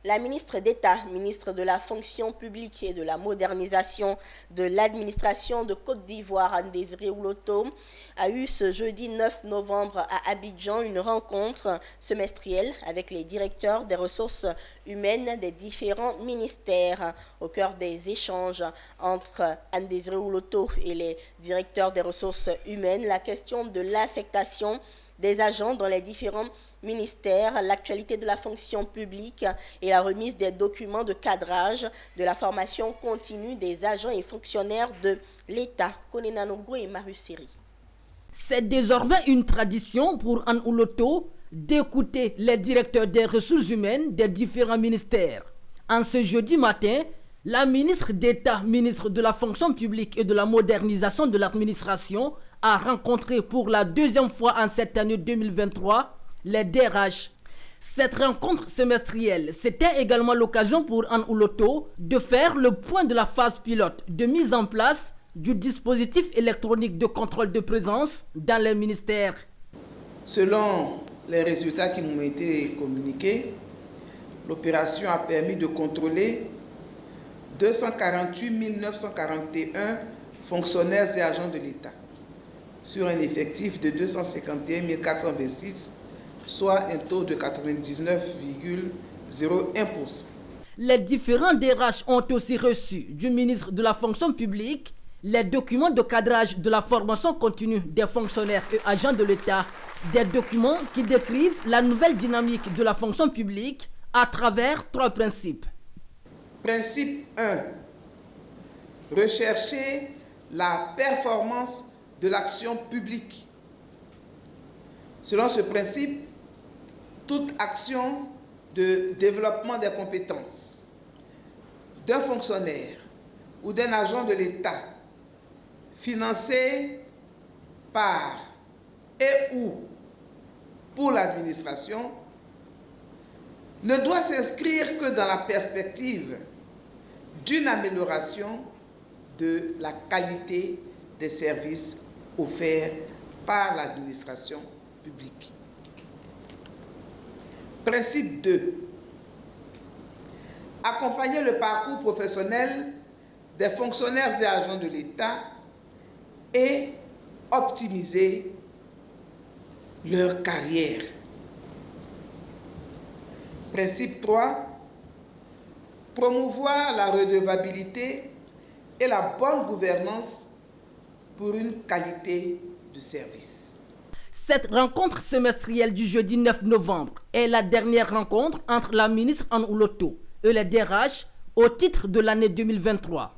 La ministre d'État, ministre de la fonction publique et de la modernisation de l'administration de Côte d'Ivoire, Anne-Désiré Ouloto, a eu ce jeudi 9 novembre à Abidjan une rencontre semestrielle avec les directeurs des ressources humaines des différents ministères. Au cœur des échanges entre Anne-Désiré Ouloto et les directeurs des ressources humaines, la question de l'affectation des agents dans les différents ministères, l'actualité de la fonction publique et la remise des documents de cadrage de la formation continue des agents et fonctionnaires de l'État. Konena Nogo et Marius Seri. C'est désormais une tradition pour Anne Ouloto d'écouter les directeurs des ressources humaines des différents ministères. En ce jeudi matin, la ministre d'État, ministre de la fonction publique et de la modernisation de l'administration, a rencontré pour la deuxième fois en cette année 2023 les DRH. Cette rencontre semestrielle, c'était également l'occasion pour Anne Ouloto de faire le point de la phase pilote de mise en place du dispositif électronique de contrôle de présence dans les ministères. Selon les résultats qui nous ont été communiqués, l'opération a permis de contrôler 248 941 fonctionnaires et agents de l'État, sur un effectif de 251 426, soit un taux de 99,01%. Les différents DRH ont aussi reçu du ministre de la fonction publique les documents de cadrage de la formation continue des fonctionnaires et agents de l'État, des documents qui décrivent la nouvelle dynamique de la fonction publique à travers 3 principes. Principe 1. Rechercher la performance de l'action publique. Selon ce principe, toute action de développement des compétences d'un fonctionnaire ou d'un agent de l'État financée par et ou pour l'administration ne doit s'inscrire que dans la perspective d'une amélioration de la qualité des services offerts par l'administration publique. Principe 2. Accompagner le parcours professionnel des fonctionnaires et agents de l'État et optimiser leur carrière. Principe 3. Promouvoir la redevabilité et la bonne gouvernance pour une qualité de service. Cette rencontre semestrielle du jeudi 9 novembre est la dernière rencontre entre la ministre Anne Ouloto et les DRH au titre de l'année 2023.